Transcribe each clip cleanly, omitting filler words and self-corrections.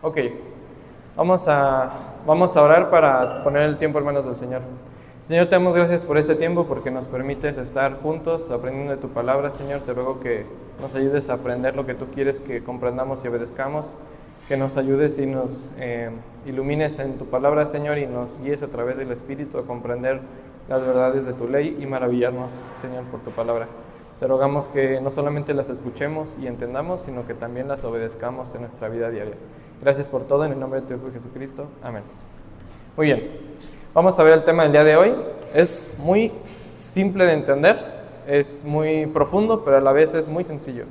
Ok, vamos a orar para poner el tiempo en manos del Señor. Señor, te damos gracias por este tiempo porque nos permites estar juntos aprendiendo de tu palabra. Señor, te ruego que nos ayudes a aprender lo que tú quieres que comprendamos y obedezcamos, que nos ayudes y nos ilumines en tu palabra, Señor, y nos guíes a través del Espíritu a comprender las verdades de tu ley y maravillarnos, Señor, por tu palabra. Te rogamos que no solamente las escuchemos y entendamos, sino que también las obedezcamos en nuestra vida diaria. Gracias por todo, en el nombre de tu Hijo Jesucristo. Amén. Muy bien, vamos a ver el tema del día de hoy. Es muy simple de entender, es muy profundo, pero a la vez es muy sencillo.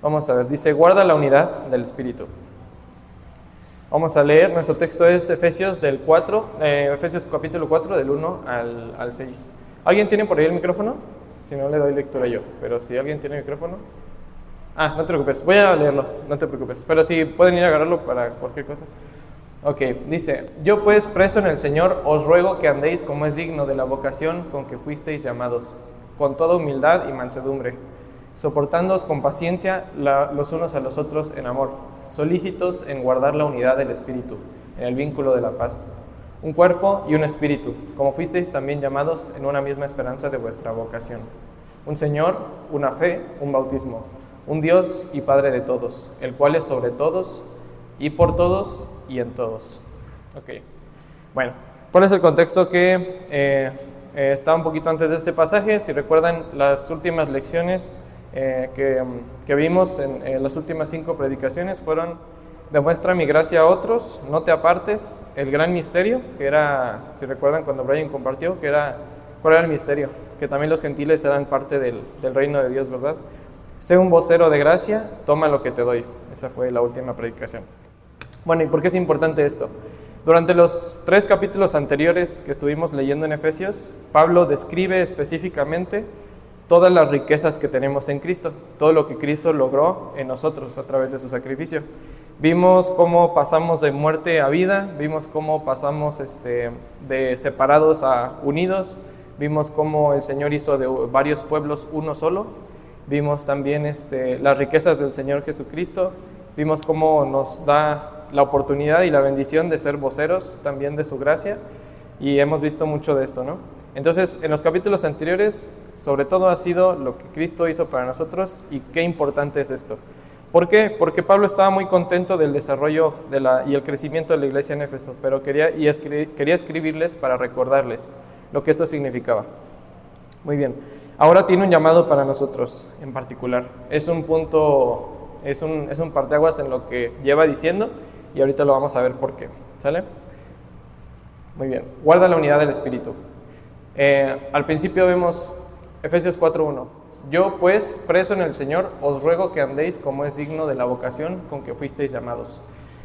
Vamos a ver, dice, guarda la unidad del Espíritu. Vamos a leer, nuestro texto es Efesios capítulo 4, del 1 al 6. ¿Alguien tiene por ahí el micrófono? Si no, le doy lectura yo, pero si alguien tiene micrófono... no te preocupes, voy a leerlo, no te preocupes, pero si pueden ir a agarrarlo para cualquier cosa. Ok, dice, yo pues preso en el Señor os ruego que andéis como es digno de la vocación con que fuisteis llamados, con toda humildad y mansedumbre, soportándoos con paciencia los unos a los otros en amor, solícitos en guardar la unidad del Espíritu, en el vínculo de la paz. Un cuerpo y un espíritu, como fuisteis también llamados en una misma esperanza de vuestra vocación. Un Señor, una fe, un bautismo, un Dios y Padre de todos, el cual es sobre todos y por todos y en todos. Ok, bueno, ¿cuál es el contexto que está un poquito antes de este pasaje? Si recuerdan las últimas lecciones que vimos en las últimas 5 predicaciones fueron: demuestra mi gracia a otros, no te apartes, el gran misterio, que era, si recuerdan cuando Brian compartió, ¿cuál era el misterio? Que también los gentiles eran parte del reino de Dios, ¿verdad? Sé un vocero de gracia, toma lo que te doy. Esa fue la última predicación. Bueno, ¿y por qué es importante esto? Durante los 3 capítulos anteriores que estuvimos leyendo en Efesios, Pablo describe específicamente todas las riquezas que tenemos en Cristo, todo lo que Cristo logró en nosotros a través de su sacrificio. Vimos cómo pasamos de muerte a vida, vimos cómo pasamos de separados a unidos, vimos cómo el Señor hizo de varios pueblos uno solo, vimos también las riquezas del Señor Jesucristo, vimos cómo nos da la oportunidad y la bendición de ser voceros también de su gracia, y hemos visto mucho de esto, ¿no? Entonces, en los capítulos anteriores, sobre todo ha sido lo que Cristo hizo para nosotros y qué importante es esto. ¿Por qué? Porque Pablo estaba muy contento del desarrollo y el crecimiento de la iglesia en Éfeso, pero quería escribirles para recordarles lo que esto significaba. Muy bien, ahora tiene un llamado para nosotros en particular. Es un punto, es un parteaguas en lo que lleva diciendo y ahorita lo vamos a ver por qué. ¿Sale? Muy bien, guarda la unidad del Espíritu. Al principio vemos Efesios 4:1. Yo pues, preso en el Señor, os ruego que andéis como es digno de la vocación con que fuisteis llamados.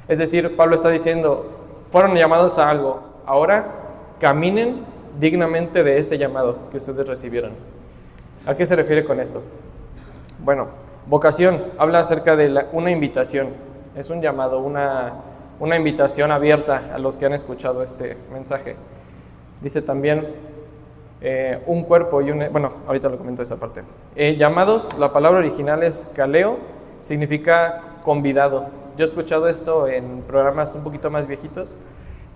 Es decir, Pablo está diciendo, fueron llamados a algo, ahora caminen dignamente de ese llamado que ustedes recibieron. ¿A qué se refiere con esto? Bueno, vocación habla acerca de una invitación, es un llamado, una invitación abierta a los que han escuchado este mensaje. Dice también un cuerpo y bueno, ahorita lo comento esa parte. Llamados, la palabra original es kaleo, significa convidado. Yo he escuchado esto en programas un poquito más viejitos.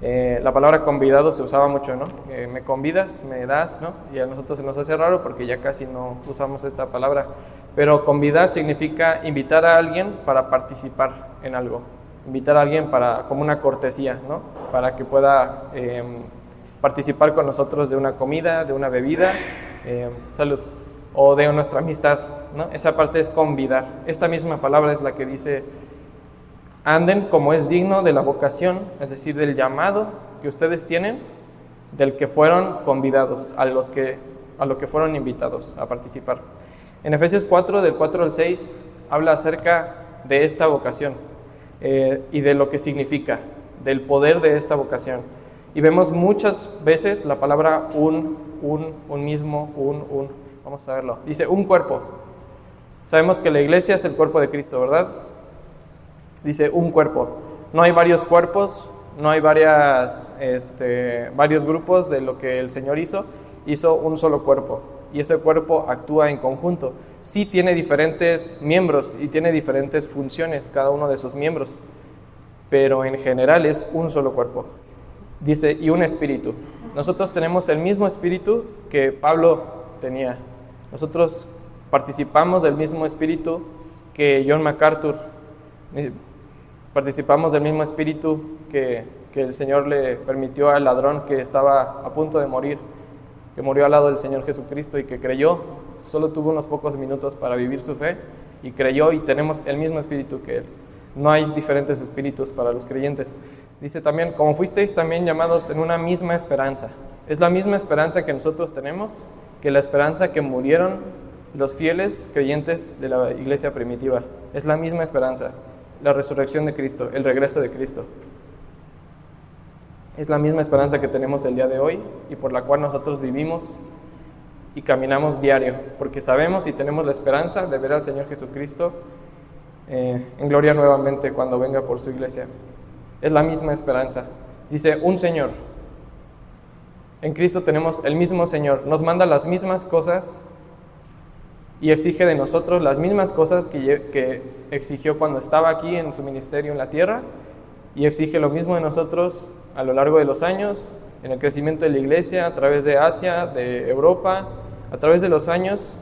La palabra convidado se usaba mucho, ¿no? Me convidas, me das, ¿no? Y a nosotros se nos hace raro porque ya casi no usamos esta palabra. Pero convidar significa invitar a alguien para participar en algo. Invitar a alguien como una cortesía, ¿no? Para que pueda participar con nosotros de una comida, de una bebida, salud, o de nuestra amistad, ¿no? Esa parte es convidar. Esta misma palabra es la que dice, anden como es digno de la vocación, es decir, del llamado que ustedes tienen, del que fueron convidados, a lo que fueron invitados a participar. En Efesios 4, del 4 al 6, habla acerca de esta vocación y de lo que significa, del poder de esta vocación. Y vemos muchas veces la palabra un mismo, vamos a verlo. Dice un cuerpo. Sabemos que la iglesia es el cuerpo de Cristo, ¿verdad? Dice un cuerpo. No hay varios cuerpos, no hay varios grupos de lo que el Señor hizo un solo cuerpo. Y ese cuerpo actúa en conjunto. Sí tiene diferentes miembros y tiene diferentes funciones cada uno de sus miembros. pero en general es un solo cuerpo. Dice, y un espíritu. Nosotros tenemos el mismo espíritu que Pablo tenía. Nosotros participamos del mismo espíritu que John MacArthur. Participamos del mismo espíritu que el Señor le permitió al ladrón que estaba a punto de morir, que murió al lado del Señor Jesucristo y que creyó. Solo tuvo unos pocos minutos para vivir su fe y creyó, y tenemos el mismo espíritu que Él. No hay diferentes espíritus para los creyentes. Dice también, como fuisteis también llamados en una misma esperanza. Es la misma esperanza que nosotros tenemos, que la esperanza que murieron los fieles creyentes de la iglesia primitiva. Es la misma esperanza, la resurrección de Cristo, el regreso de Cristo. Es la misma esperanza que tenemos el día de hoy y por la cual nosotros vivimos y caminamos diario, porque sabemos y tenemos la esperanza de ver al Señor Jesucristo en gloria nuevamente cuando venga por su iglesia. Es la misma esperanza. Dice, un Señor. En Cristo tenemos el mismo Señor. Nos manda las mismas cosas y exige de nosotros las mismas cosas que exigió cuando estaba aquí en su ministerio en la tierra, y exige lo mismo de nosotros a lo largo de los años, en el crecimiento de la iglesia, a través de Asia, de Europa, a través de los años.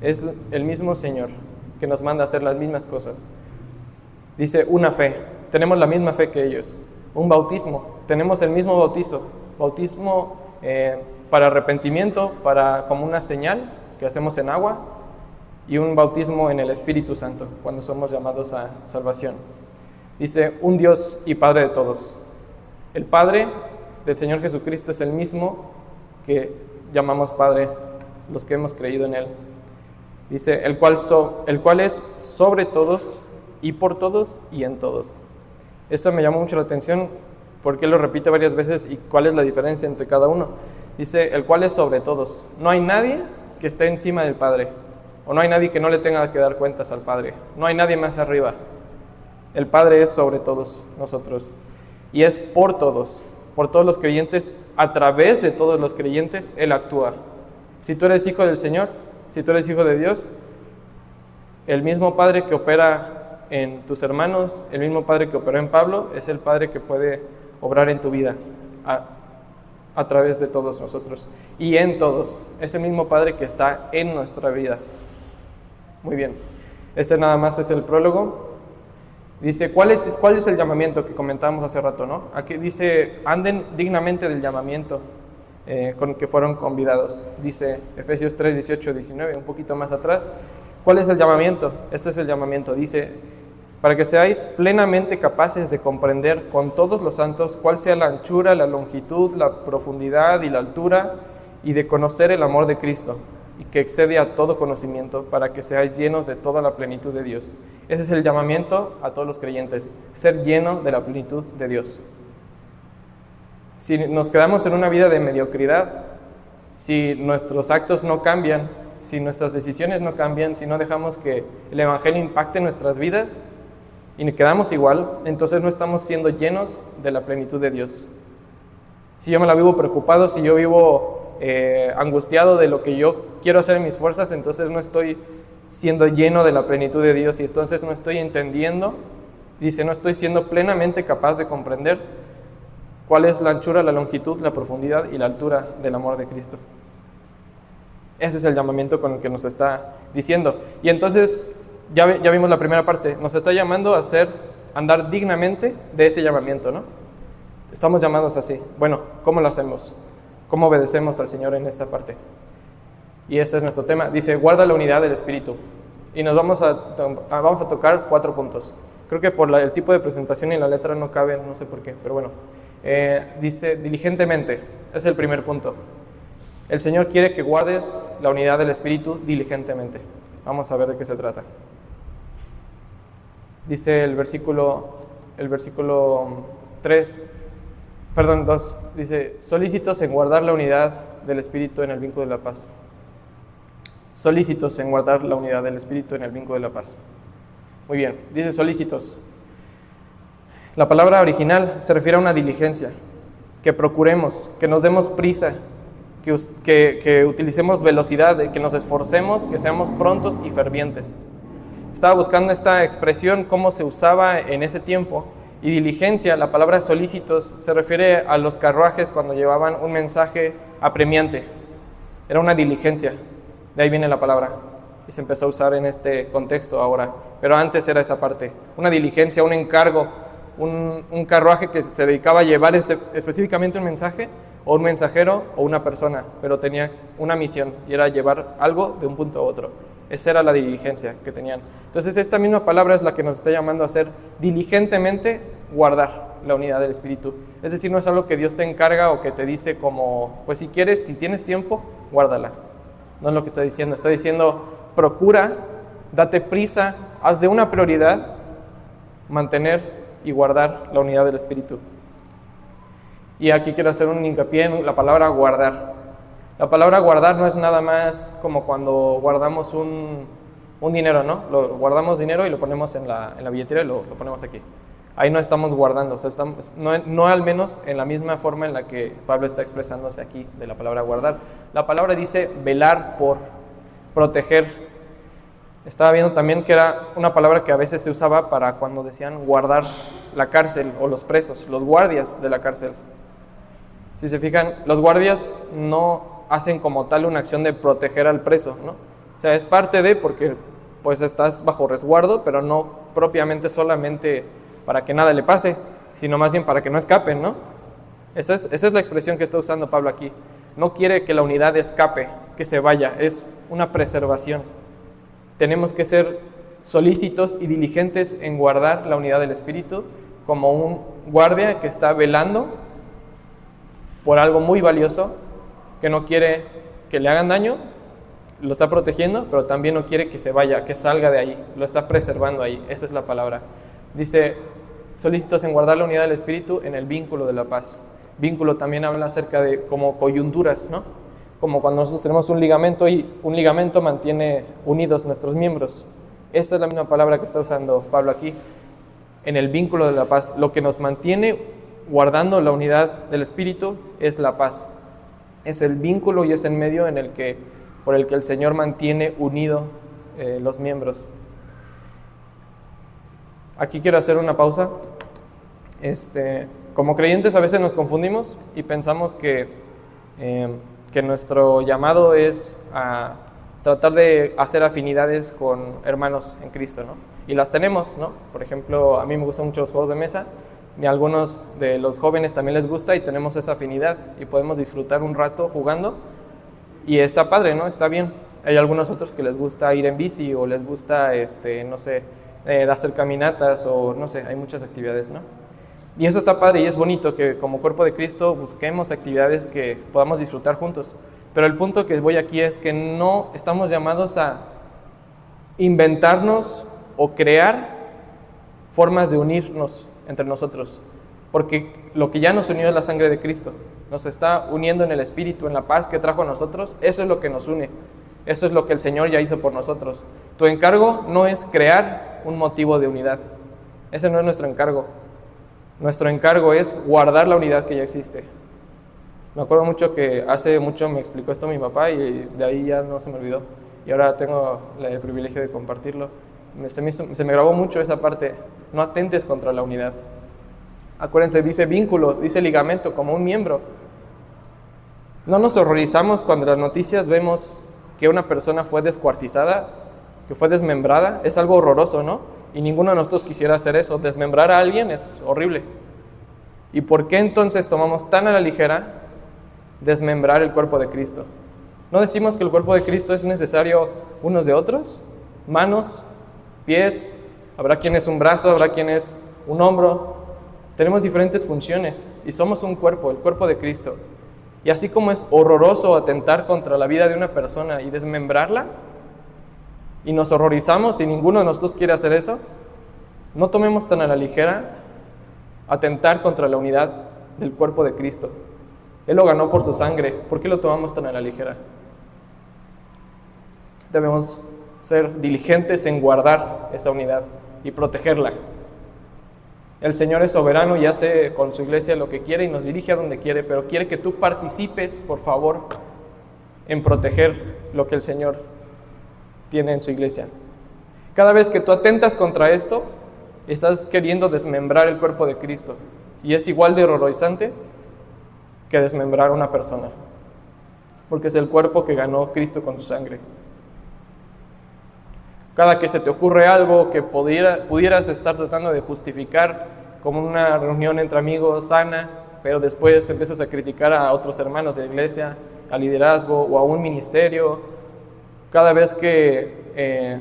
Es el mismo Señor que nos manda a hacer las mismas cosas. Dice, una fe. Tenemos la misma fe que ellos. Un bautismo. Tenemos el mismo bautizo. Bautismo para arrepentimiento, como una señal que hacemos en agua, y un bautismo en el Espíritu Santo, cuando somos llamados a salvación. Dice, un Dios y Padre de todos. El Padre del Señor Jesucristo es el mismo que llamamos Padre los que hemos creído en Él. Dice, el cual es sobre todos y por todos y en todos. Eso me llamó mucho la atención porque Él lo repite varias veces, y cuál es la diferencia entre cada uno. Dice, el cual es sobre todos. No hay nadie que esté encima del Padre, o no hay nadie que no le tenga que dar cuentas al Padre. No hay nadie más arriba. El Padre es sobre todos nosotros y es por todos los creyentes. A través de todos los creyentes Él actúa. Si tú eres hijo del Señor, si tú eres hijo de Dios, el mismo Padre que opera en tus hermanos, el mismo Padre que operó en Pablo, es el Padre que puede obrar en tu vida a través de todos nosotros y en todos. Es el mismo Padre que está en nuestra vida. Muy bien, este nada más es el prólogo. Dice, ¿cuál es el llamamiento que comentábamos hace rato, ¿no? Aquí dice, anden dignamente del llamamiento con que fueron convidados. Dice Efesios 3, 18, 19, un poquito más atrás. ¿Cuál es el llamamiento? Este es el llamamiento. Dice, para que seáis plenamente capaces de comprender con todos los santos cuál sea la anchura, la longitud, la profundidad y la altura, y de conocer el amor de Cristo, y que excede a todo conocimiento, para que seáis llenos de toda la plenitud de Dios. Ese es el llamamiento a todos los creyentes, ser lleno de la plenitud de Dios. Si nos quedamos en una vida de mediocridad, si nuestros actos no cambian, si nuestras decisiones no cambian, si no dejamos que el Evangelio impacte nuestras vidas y nos quedamos igual, entonces no estamos siendo llenos de la plenitud de Dios. Si yo me la vivo preocupado, si yo vivo angustiado de lo que yo quiero hacer en mis fuerzas, entonces no estoy siendo lleno de la plenitud de Dios, y entonces no estoy entendiendo, dice, no estoy siendo plenamente capaz de comprender cuál es la anchura, la longitud, la profundidad y la altura del amor de Cristo. Ese es el llamamiento con el que nos está diciendo. Y entonces, ya vimos la primera parte, nos está llamando a andar dignamente de ese llamamiento, ¿no? Estamos llamados así. Bueno, ¿cómo lo hacemos? ¿Cómo obedecemos al Señor en esta parte? Y este es nuestro tema. Dice, guarda la unidad del Espíritu. Y nos vamos a tocar 4 puntos. Creo que por el tipo de presentación y la letra no cabe, no sé por qué, pero bueno. Dice, diligentemente, es el primer punto. El Señor quiere que guardes la unidad del Espíritu diligentemente. Vamos a ver de qué se trata. Dice el versículo 2, dice, solícitos en guardar la unidad del Espíritu en el vínculo de la paz. Solícitos en guardar la unidad del Espíritu en el vínculo de la paz. Muy bien, dice solícitos. La palabra original se refiere a una diligencia, que procuremos, que nos demos prisa, que utilicemos velocidad, que nos esforcemos, que seamos prontos y fervientes. Estaba buscando esta expresión, cómo se usaba en ese tiempo, Y diligencia, la palabra solícitos, se refiere a los carruajes cuando llevaban un mensaje apremiante. Era una diligencia, de ahí viene la palabra. Y se empezó a usar en este contexto ahora. Pero antes era esa parte, una diligencia, un encargo, un carruaje que se dedicaba a llevar específicamente un mensaje, o un mensajero, o una persona, pero tenía una misión, y era llevar algo de un punto a otro. Esa era la diligencia que tenían. Entonces esta misma palabra es la que nos está llamando a hacer diligentemente guardar la unidad del Espíritu. Es decir, no es algo que Dios te encarga o que te dice como, pues si quieres, si tienes tiempo, guárdala. No es lo que está diciendo. Está diciendo, procura, date prisa, haz de una prioridad mantener y guardar la unidad del Espíritu. Y aquí quiero hacer un hincapié en la palabra guardar. La palabra guardar no es nada más como cuando guardamos un dinero, ¿no? Guardamos dinero y lo ponemos en la billetera y lo ponemos aquí. Ahí no estamos guardando, o sea, no al menos en la misma forma en la que Pablo está expresándose aquí de la palabra guardar. La palabra dice velar por, proteger. Estaba viendo también que era una palabra que a veces se usaba para cuando decían guardar la cárcel o los presos, los guardias de la cárcel. Si se fijan, los guardias no hacen como tal una acción de proteger al preso, ¿no? O sea, es parte de, porque pues estás bajo resguardo, pero no propiamente solamente para que nada le pase, sino más bien para que no escapen, ¿no? Esa es la expresión que está usando Pablo aquí. No quiere que la unidad escape, que se vaya, es una preservación. Tenemos que ser solícitos y diligentes en guardar la unidad del Espíritu, como un guardia que está velando por algo muy valioso, que no quiere que le hagan daño, lo está protegiendo, pero también no quiere que se vaya, que salga de ahí, lo está preservando ahí. Esa es la palabra. Dice, solícitos en guardar la unidad del Espíritu en el vínculo de la paz. Vínculo también habla acerca de como coyunturas, ¿no? Como cuando nosotros tenemos un ligamento y un ligamento mantiene unidos nuestros miembros. Esta es la misma palabra que está usando Pablo aquí, en el vínculo de la paz. Lo que nos mantiene guardando la unidad del Espíritu es la paz. Es el vínculo y es el medio por el que el Señor mantiene unidos los miembros. Aquí quiero hacer una pausa. Como creyentes a veces nos confundimos y pensamos que nuestro llamado es a tratar de hacer afinidades con hermanos en Cristo, ¿no? Y las tenemos, ¿no? Por ejemplo, a mí me gustan mucho los juegos de mesa, y a algunos de los jóvenes también les gusta y tenemos esa afinidad y podemos disfrutar un rato jugando y está padre, ¿no? Está bien. Hay algunos otros que les gusta ir en bici o les gusta, no sé, hacer caminatas o no sé, hay muchas actividades, ¿no? Y eso está padre y es bonito que como cuerpo de Cristo busquemos actividades que podamos disfrutar juntos. Pero el punto que voy aquí es que no estamos llamados a inventarnos o crear formas de unirnos entre nosotros, porque lo que ya nos unió es la sangre de Cristo, nos está uniendo en el Espíritu, en la paz que trajo a nosotros. Eso es lo que nos une, eso es lo que el Señor ya hizo por nosotros. Tu encargo no es crear un motivo de unidad, ese no es nuestro encargo. Nuestro encargo es guardar la unidad que ya existe. Me acuerdo mucho que hace mucho me explicó esto mi papá y de ahí ya no se me olvidó, y ahora tengo el privilegio de compartirlo. Se me grabó mucho esa parte. No atentes contra la unidad. Acuérdense, dice vínculo, dice ligamento, como un miembro. No nos horrorizamos cuando en las noticias vemos que una persona fue descuartizada, que fue desmembrada. Es algo horroroso, ¿no? Y ninguno de nosotros quisiera hacer eso. Desmembrar a alguien es horrible. ¿Y por qué entonces tomamos tan a la ligera desmembrar el cuerpo de Cristo? ¿No decimos que el cuerpo de Cristo es necesario unos de otros? Manos, pies, habrá quien es un brazo, habrá quien es un hombro. Tenemos diferentes funciones y somos un cuerpo, el cuerpo de Cristo. Y así como es horroroso atentar contra la vida de una persona y desmembrarla, y nos horrorizamos y ninguno de nosotros quiere hacer eso, no tomemos tan a la ligera atentar contra la unidad del cuerpo de Cristo. Él lo ganó por su sangre. ¿Por qué lo tomamos tan a la ligera? Debemos ser diligentes en guardar esa unidad y protegerla. El Señor es soberano y hace con su iglesia lo que quiere y nos dirige a donde quiere, pero quiere que tú participes, por favor, en proteger lo que el Señor tiene en su iglesia. Cada vez que tú atentas contra esto, estás queriendo desmembrar el cuerpo de Cristo. Y es igual de horrorizante que desmembrar a una persona, porque es el cuerpo que ganó Cristo con su sangre. Cada que se te ocurre algo que pudieras estar tratando de justificar como una reunión entre amigos sana, pero después empiezas a criticar a otros hermanos de la iglesia, al liderazgo o a un ministerio, cada vez que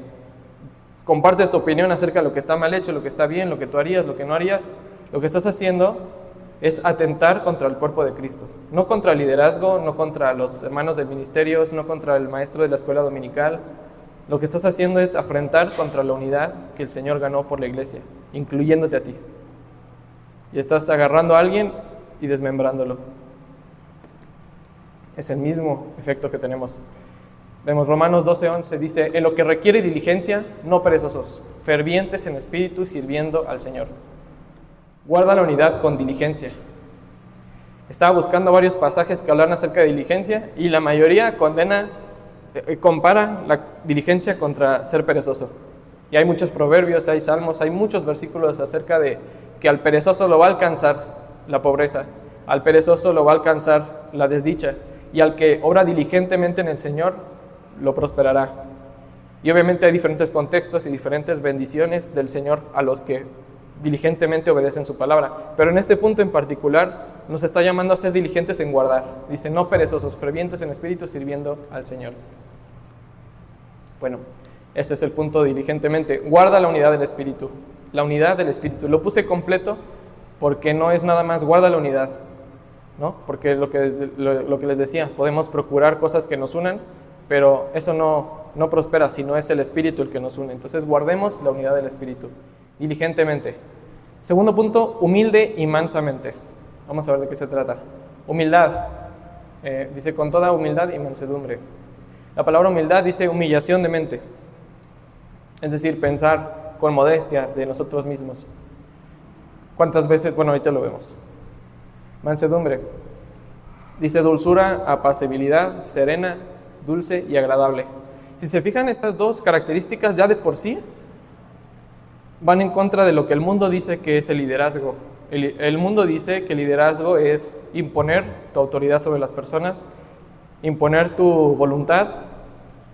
compartes tu opinión acerca de lo que está mal hecho, lo que está bien, lo que tú harías, lo que no harías, lo que estás haciendo es atentar contra el cuerpo de Cristo. No contra el liderazgo, no contra los hermanos del ministerio, no contra el maestro de la escuela dominical. Lo que estás haciendo es afrentar contra la unidad que el Señor ganó por la iglesia, incluyéndote a ti. Y estás agarrando a alguien y desmembrándolo. Es el mismo efecto que tenemos. Vemos Romanos 12:11, dice: en lo que requiere diligencia, no perezosos, fervientes en espíritu, sirviendo al Señor. Guarda la unidad con diligencia. Estaba buscando varios pasajes que hablan acerca de diligencia y la mayoría compara la diligencia contra ser perezoso. Y hay muchos proverbios, hay salmos, hay muchos versículos acerca de que al perezoso lo va a alcanzar la pobreza, al perezoso lo va a alcanzar la desdicha, y al que obra diligentemente en el Señor, lo prosperará. Y obviamente hay diferentes contextos y diferentes bendiciones del Señor a los que diligentemente obedecen su palabra. Pero en este punto en particular nos está llamando a ser diligentes en guardar. Dice: no perezosos, fervientes en espíritu, sirviendo al Señor. Bueno, ese es el punto diligentemente. Guarda la unidad del espíritu. La unidad del espíritu. Lo puse completo porque no es nada más guarda la unidad, ¿no? Porque lo que les decía, podemos procurar cosas que nos unan, pero eso no prospera, sino es el espíritu el que nos une. Entonces guardemos la unidad del espíritu diligentemente. Segundo punto, humilde y mansamente. Vamos a ver de qué se trata. Humildad. Dice: con toda humildad y mansedumbre. La palabra humildad dice humillación de mente. Es decir, pensar con modestia de nosotros mismos. ¿Cuántas veces? Bueno, ahorita lo vemos. Mansedumbre. Dice dulzura, apacibilidad, serena, dulce y agradable. Si se fijan, estas dos características ya de por sí van en contra de lo que el mundo dice que es el liderazgo. El mundo dice que el liderazgo es imponer tu autoridad sobre las personas, imponer tu voluntad,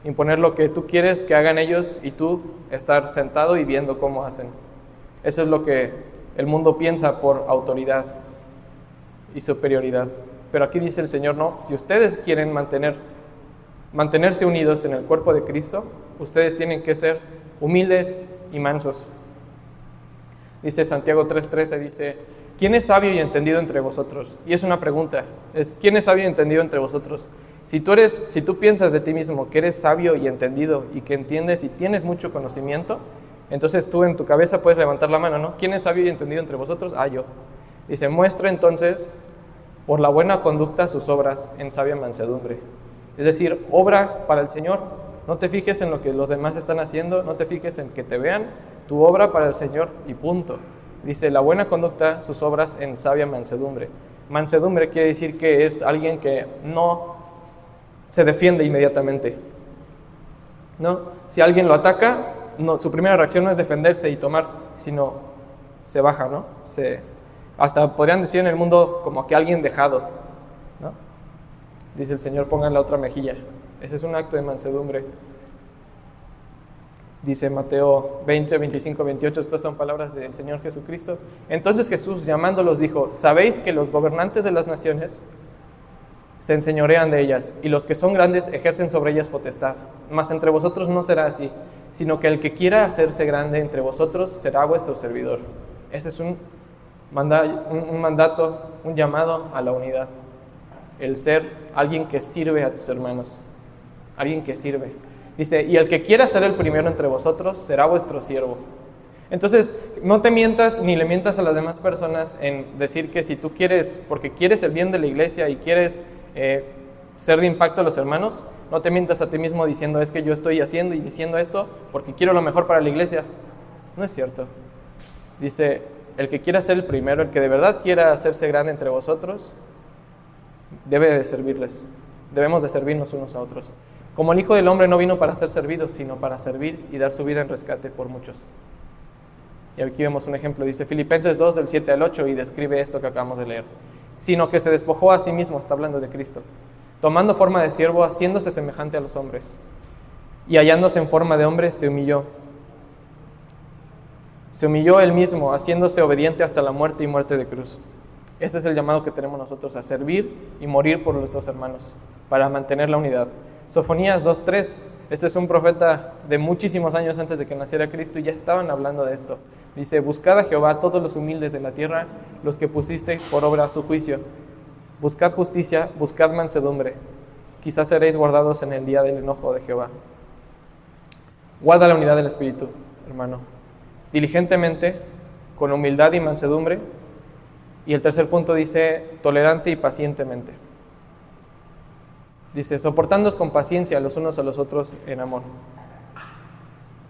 imponer lo que tú quieres que hagan ellos y tú estar sentado y viendo cómo hacen. Eso es lo que el mundo piensa por autoridad y superioridad. Pero aquí dice el Señor: no, si ustedes quieren mantenerse unidos en el cuerpo de Cristo, ustedes tienen que ser humildes y mansos. Dice Santiago 3:13, dice: ¿quién es sabio y entendido entre vosotros? Y es una pregunta, ¿quién es sabio y entendido entre vosotros? Si tú piensas de ti mismo que eres sabio y entendido y que entiendes y tienes mucho conocimiento, entonces tú en tu cabeza puedes levantar la mano, ¿no? ¿Quién es sabio y entendido entre vosotros? Yo. Dice: muestra entonces por la buena conducta sus obras en sabia mansedumbre. Es decir, obra para el Señor. No te fijes en lo que los demás están haciendo, no te fijes en que te vean, tu obra para el Señor y punto. Dice: la buena conducta, sus obras en sabia mansedumbre. Mansedumbre quiere decir que es alguien que no se defiende inmediatamente, ¿no? Si alguien lo ataca, su primera reacción no es defenderse y tomar, sino se baja, ¿no? Hasta podrían decir en el mundo como que alguien dejado, ¿no? Dice el Señor: pongan la otra mejilla. Ese es un acto de mansedumbre. Dice Mateo 20, 25, 28, estas son palabras del Señor Jesucristo. Entonces Jesús, llamándolos, dijo: ¿sabéis que los gobernantes de las naciones se enseñorean de ellas, y los que son grandes ejercen sobre ellas potestad? Mas entre vosotros no será así, sino que el que quiera hacerse grande entre vosotros será vuestro servidor. Ese es un mandato, un llamado a la unidad. El ser alguien que sirve a tus hermanos. Alguien que sirve. Dice: y el que quiera ser el primero entre vosotros será vuestro siervo. Entonces, no te mientas ni le mientas a las demás personas en decir que si tú quieres, porque quieres el bien de la iglesia y quieres ser de impacto a los hermanos, no te mientas a ti mismo diciendo: es que yo estoy haciendo y diciendo esto porque quiero lo mejor para la iglesia. No es cierto. Dice: el que quiera ser el primero, el que de verdad quiera hacerse grande entre vosotros, debe de servirles. Debemos de servirnos unos a otros. Como el Hijo del Hombre no vino para ser servido, sino para servir y dar su vida en rescate por muchos. Y aquí vemos un ejemplo, dice Filipenses 2 del 7 al 8 y describe esto que acabamos de leer. Sino que se despojó a sí mismo, está hablando de Cristo, tomando forma de siervo, haciéndose semejante a los hombres. Y hallándose en forma de hombre, se humilló. Se humilló él mismo, haciéndose obediente hasta la muerte y muerte de cruz. Ese es el llamado que tenemos nosotros, a servir y morir por nuestros hermanos, para mantener la unidad. Sofonías 2:3, este es un profeta de muchísimos años antes de que naciera Cristo y ya estaban hablando de esto. Dice, buscad a Jehová todos los humildes de la tierra, los que pusisteis por obra su juicio. Buscad justicia, buscad mansedumbre. Quizás seréis guardados en el día del enojo de Jehová. Guarda la unidad del Espíritu, hermano. Diligentemente, con humildad y mansedumbre. Y el tercer punto dice, tolerante y pacientemente. Dice, soportándoos con paciencia los unos a los otros en amor.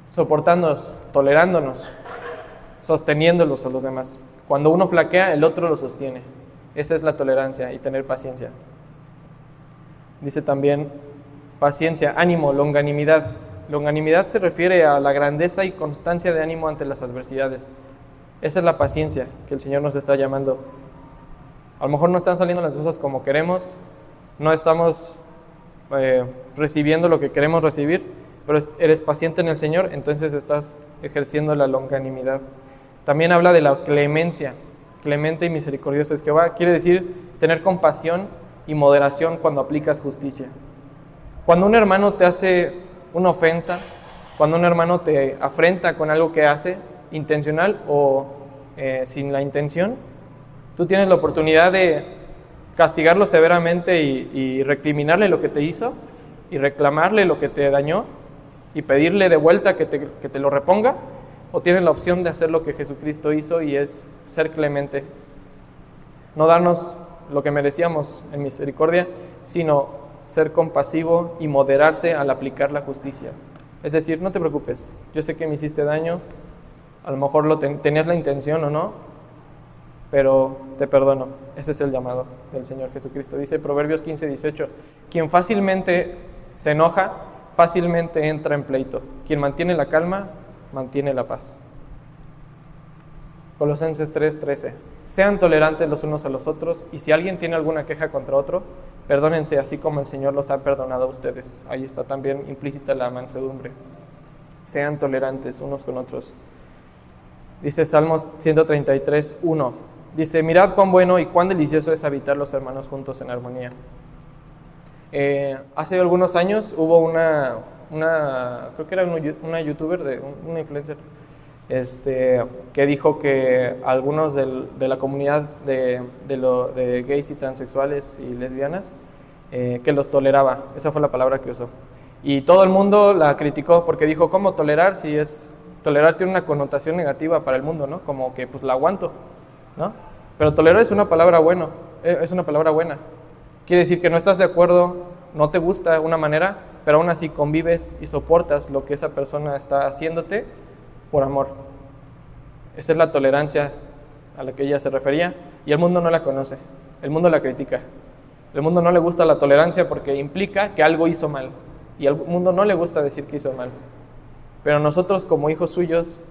Soportándonos, tolerándonos, sosteniéndolos a los demás. Cuando uno flaquea, el otro lo sostiene. Esa es la tolerancia y tener paciencia. Dice también, paciencia, ánimo, longanimidad. Longanimidad se refiere a la grandeza y constancia de ánimo ante las adversidades. Esa es la paciencia que el Señor nos está llamando. A lo mejor no están saliendo las cosas como queremos, no estamos recibiendo lo que queremos recibir, pero eres paciente en el Señor, entonces estás ejerciendo la longanimidad. También habla de la clemencia. Clemente y misericordioso es Jehová. Quiere decir tener compasión y moderación cuando aplicas justicia. Cuando un hermano te hace una ofensa, cuando un hermano te afrenta con algo que hace, intencional o sin la intención, tú tienes la oportunidad de castigarlo severamente y recriminarle lo que te hizo y reclamarle lo que te dañó y pedirle de vuelta que te lo reponga, o tienes la opción de hacer lo que Jesucristo hizo y es ser clemente, no darnos lo que merecíamos en misericordia, sino ser compasivo y moderarse al aplicar la justicia. Es decir, no te preocupes, yo sé que me hiciste daño, a lo mejor tenías la intención o no, pero te perdono. Ese es el llamado del Señor Jesucristo. Dice Proverbios 15:18, quien fácilmente se enoja, fácilmente entra en pleito. Quien mantiene la calma, mantiene la paz. Colosenses 3:13, sean tolerantes los unos a los otros, y si alguien tiene alguna queja contra otro, perdónense así como el Señor los ha perdonado a ustedes. Ahí está también implícita la mansedumbre. Sean tolerantes unos con otros. Dice Salmos 133:1, dice, mirad cuán bueno y cuán delicioso es habitar los hermanos juntos en armonía. Hace algunos años hubo una creo que era una youtuber, una influencer, que dijo que algunos de la comunidad de gays y transexuales y lesbianas, que los toleraba. Esa fue la palabra que usó. Y todo el mundo la criticó porque dijo, ¿cómo tolerar si tolerar tiene una connotación negativa para el mundo, ¿no? Como que pues la aguanto, ¿no? Pero tolerar es una palabra buena. Quiere decir que no estás de acuerdo, no te gusta una manera, pero aún así convives y soportas lo que esa persona está haciéndote por amor. Esa es la tolerancia a la que ella se refería, y el mundo no la conoce, el mundo la critica. El mundo no le gusta la tolerancia porque implica que algo hizo mal, y al mundo no le gusta decir que hizo mal. Pero nosotros como hijos suyos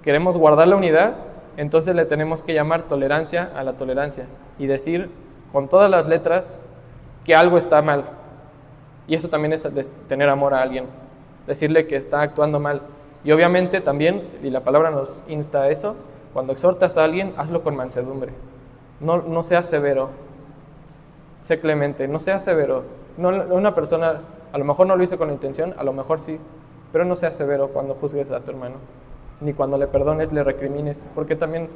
queremos guardar la unidad, entonces le tenemos que llamar tolerancia a la tolerancia y decir con todas las letras que algo está mal. Y eso también es tener amor a alguien, decirle que está actuando mal. Y obviamente también, y la palabra nos insta a eso, cuando exhortas a alguien, hazlo con mansedumbre. No seas severo, sé clemente, no seas severo. No, una persona a lo mejor no lo hizo con intención, a lo mejor sí, pero no seas severo cuando juzgues a tu hermano, ni cuando le perdones, le recrimines, porque también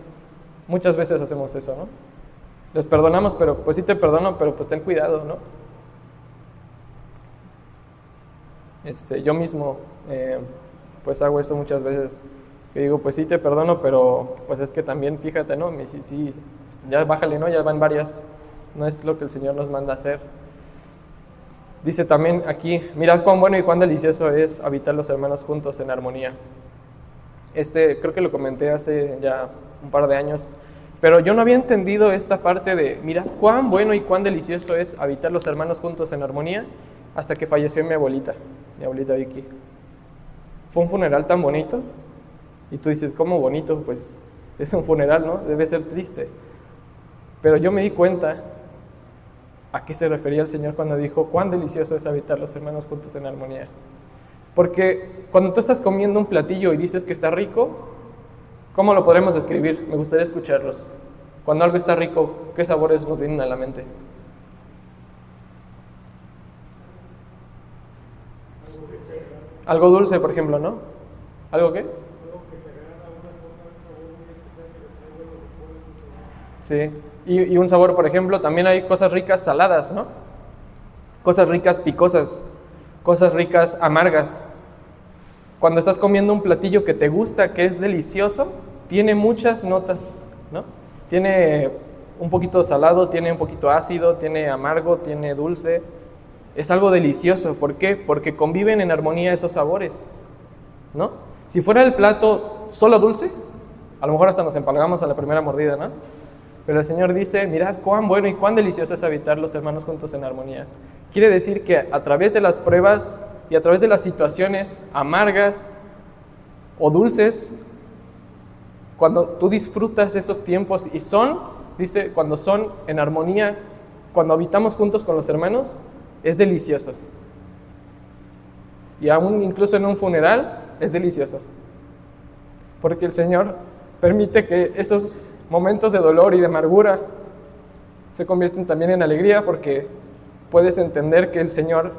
muchas veces hacemos eso, ¿no? Les perdonamos, pero pues sí te perdono, pero pues ten cuidado, ¿no? Yo mismo pues hago eso muchas veces, que digo, pues sí te perdono, pero pues es que también fíjate, ¿no? Sí, ya bájale, ¿no? Ya van varias, no es lo que el Señor nos manda a hacer. Dice también aquí, mirad cuán bueno y cuán delicioso es habitar los hermanos juntos en armonía. Creo que lo comenté hace ya un par de años, pero yo no había entendido esta parte de, mirad cuán bueno y cuán delicioso es habitar los hermanos juntos en armonía, hasta que falleció mi abuelita Vicky. Fue un funeral tan bonito, Y tú dices, ¿cómo bonito? Pues es un funeral, ¿no? Debe ser triste. Pero yo me di cuenta a qué se refería el Señor cuando dijo, cuán delicioso es habitar los hermanos juntos en armonía. Porque cuando tú estás comiendo un platillo y dices que está rico, ¿cómo lo podremos describir? Me gustaría escucharlos. Cuando algo está rico, ¿qué sabores nos vienen a la mente? Algo dulce, por ejemplo, ¿no? ¿Algo qué? Sí. Y un sabor, por ejemplo, también hay cosas ricas saladas, ¿no? Cosas ricas picosas, cosas ricas amargas. Cuando estás comiendo un platillo que te gusta, que es delicioso, tiene muchas notas, ¿no? Tiene un poquito salado, tiene un poquito ácido, tiene amargo, tiene dulce. Es algo delicioso. ¿Por qué? Porque conviven en armonía esos sabores, ¿no? Si fuera el plato solo dulce, a lo mejor hasta nos empalagamos a la primera mordida, ¿no? Pero el Señor dice, mirad cuán bueno y cuán delicioso es habitar los hermanos juntos en armonía. Quiere decir que a través de las pruebas y a través de las situaciones amargas o dulces, cuando tú disfrutas esos tiempos y dice, cuando son en armonía, cuando habitamos juntos con los hermanos, es delicioso. Y aún incluso en un funeral, es delicioso. Porque el Señor permite que esos momentos de dolor y de amargura se convierten también en alegría, porque puedes entender que el Señor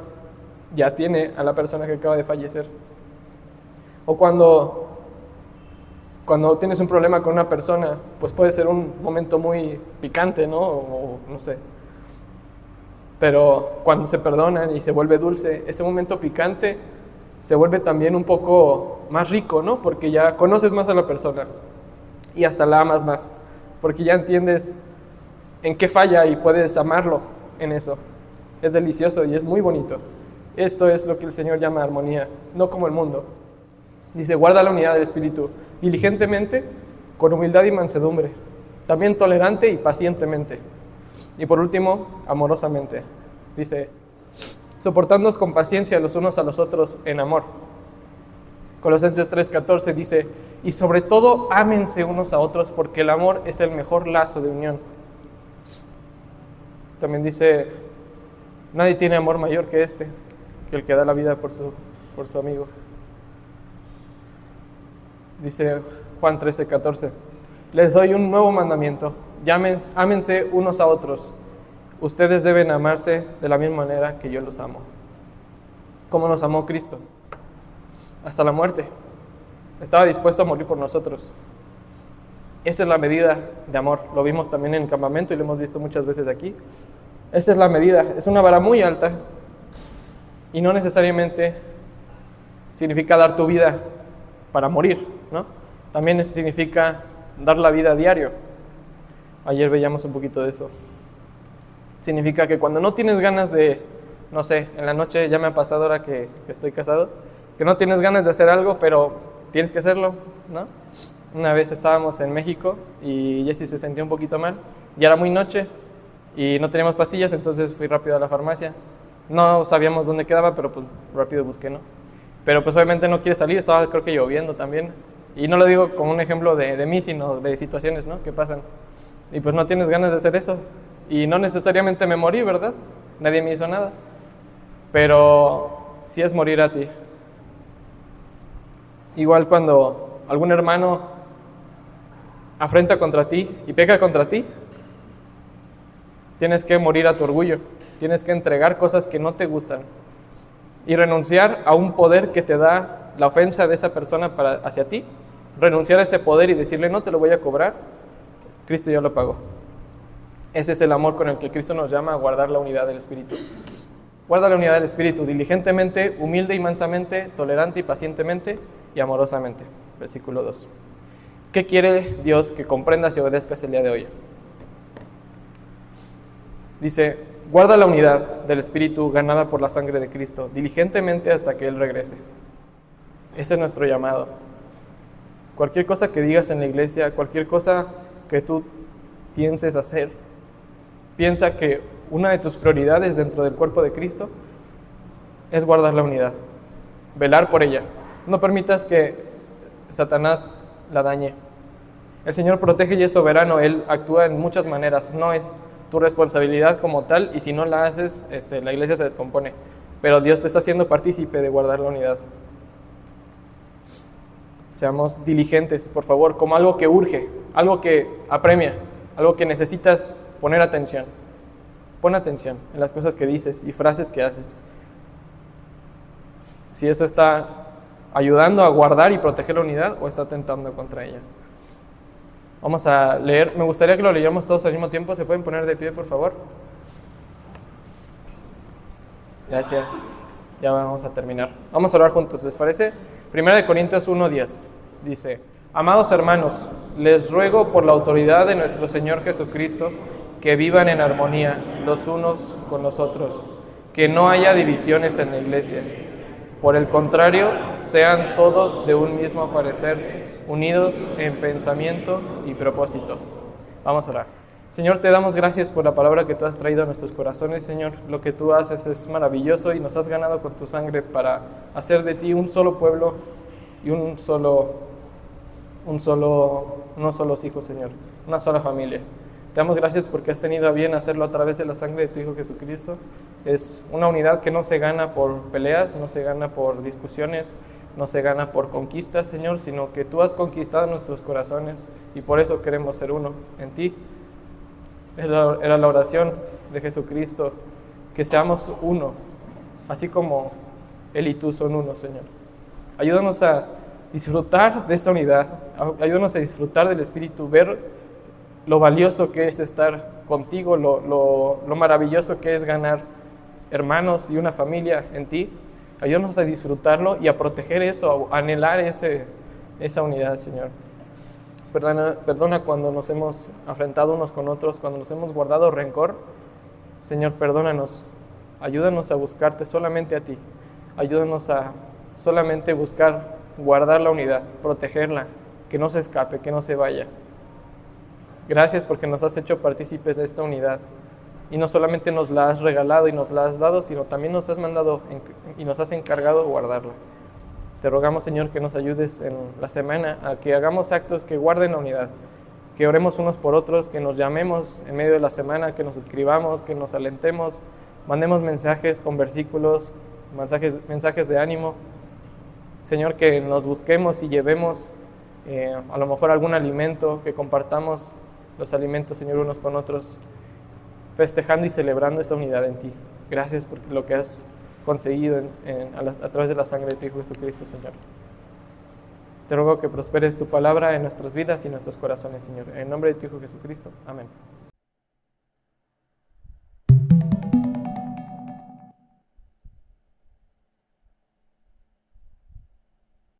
ya tiene a la persona que acaba de fallecer. O cuando tienes un problema con una persona, pues puede ser un momento muy picante, ¿no? O no sé. Pero cuando se perdonan y se vuelve dulce, ese momento picante se vuelve también un poco más rico, ¿no? Porque ya conoces más a la persona y hasta la amas más, porque ya entiendes en qué falla y puedes amarlo en eso. Es delicioso y es muy bonito. Esto es lo que el Señor llama armonía, no como el mundo. Dice, guarda la unidad del espíritu diligentemente, con humildad y mansedumbre, también tolerante y pacientemente. Y por último, amorosamente. Dice, soportándonos con paciencia los unos a los otros en amor. Colosenses 3:14 dice, y sobre todo ámense unos a otros, porque el amor es el mejor lazo de unión. También dice, nadie tiene amor mayor que este, que el que da la vida por su amigo. Dice Juan 13:14, les doy un nuevo mandamiento, ámense unos a otros. Ustedes deben amarse de la misma manera que yo los amo. ¿Cómo nos amó Cristo? Hasta la muerte. Estaba dispuesto a morir por nosotros. Esa es la medida de amor. Lo vimos también en el campamento y lo hemos visto muchas veces aquí. Esa es la medida. Es una vara muy alta y no necesariamente significa dar tu vida para morir, ¿no? También significa dar la vida a diario. Ayer veíamos un poquito de eso. Significa que cuando no tienes ganas de, no sé, en la noche, ya me ha pasado ahora que estoy casado, que no tienes ganas de hacer algo, pero tienes que hacerlo, ¿no? Una vez estábamos en México y Jessie se sentía un poquito mal, ya era muy noche y no teníamos pastillas, entonces fui rápido a la farmacia. No sabíamos dónde quedaba, pero pues rápido busqué, ¿no? Pero pues obviamente no quiere salir, estaba creo que lloviendo también. Y no lo digo como un ejemplo de mí, sino de situaciones, ¿no?, que pasan. Y pues no tienes ganas de hacer eso. Y no necesariamente me morí, ¿verdad? Nadie me hizo nada. Pero sí es morir a ti. Igual cuando algún hermano afrenta contra ti y peca contra ti, tienes que morir a tu orgullo. Tienes que entregar cosas que no te gustan y renunciar a un poder que te da la ofensa de esa persona hacia ti. Renunciar a ese poder y decirle, no te lo voy a cobrar, Cristo ya lo pagó. Ese es el amor con el que Cristo nos llama a guardar la unidad del Espíritu. Guarda la unidad del Espíritu diligentemente, humilde y mansamente, tolerante y pacientemente y amorosamente. Versículo 2. ¿Qué quiere Dios que comprendas y obedezcas el día de hoy? Dice, guarda la unidad del Espíritu ganada por la sangre de Cristo, diligentemente hasta que Él regrese. Ese es nuestro llamado. Cualquier cosa que digas en la iglesia, cualquier cosa que tú pienses hacer, piensa que una de tus prioridades dentro del cuerpo de Cristo es guardar la unidad, velar por ella. No permitas que Satanás la dañe. El Señor protege y es soberano, Él actúa en muchas maneras, no es tu responsabilidad como tal, y si no la haces, la iglesia se descompone, pero Dios te está haciendo partícipe de guardar la unidad. Seamos diligentes, por favor, como algo que urge, algo que apremia, algo que necesitas poner atención. Pon atención en las cosas que dices y frases que haces. Si eso está ayudando a guardar y proteger la unidad o está atentando contra ella. Vamos a leer, me gustaría que lo leyéramos todos al mismo tiempo. ¿Se pueden poner de pie, por favor? Gracias. Ya vamos a terminar. Vamos a orar juntos, ¿les parece? 1 Corintios 1:10 dice: Amados hermanos, les ruego por la autoridad de nuestro Señor Jesucristo que vivan en armonía los unos con los otros, que no haya divisiones en la iglesia. Por el contrario, sean todos de un mismo parecer, unidos en pensamiento y propósito. Vamos a orar. Señor, te damos gracias por la palabra que tú has traído a nuestros corazones, Señor. Lo que tú haces es maravilloso y nos has ganado con tu sangre para hacer de ti un solo pueblo y unos solos hijos, Señor, una sola familia. Te damos gracias porque has tenido a bien hacerlo a través de la sangre de tu Hijo Jesucristo. Es una unidad que no se gana por peleas, no se gana por discusiones, no se gana por conquistas, Señor, sino que tú has conquistado nuestros corazones y por eso queremos ser uno en ti. Era la oración de Jesucristo, que seamos uno, así como Él y tú son uno, Señor. Ayúdanos a disfrutar de esa unidad, ayúdanos a disfrutar del Espíritu, ver lo valioso que es estar contigo, lo maravilloso que es ganar hermanos y una familia en ti. Ayúdanos a disfrutarlo y a proteger eso, a anhelar esa unidad, Señor. Perdona cuando nos hemos afrentado unos con otros, cuando nos hemos guardado rencor. Señor, perdónanos. Ayúdanos a buscarte solamente a ti. Ayúdanos a solamente buscar guardar la unidad, protegerla, que no se escape, que no se vaya. Gracias porque nos has hecho partícipes de esta unidad. Y no solamente nos la has regalado y nos la has dado, sino también nos has mandado y nos has encargado guardarla. Te rogamos, Señor, que nos ayudes en la semana a que hagamos actos que guarden la unidad, que oremos unos por otros, que nos llamemos en medio de la semana, que nos escribamos, que nos alentemos, mandemos mensajes con versículos, mensajes de ánimo. Señor, que nos busquemos y llevemos a lo mejor algún alimento, que compartamos los alimentos, Señor, unos con otros, festejando y celebrando esa unidad en ti. Gracias por lo que has conseguido a través de la sangre de tu Hijo Jesucristo, Señor. Te ruego que prosperes tu palabra en nuestras vidas y nuestros corazones, Señor. En nombre de tu Hijo Jesucristo. Amén.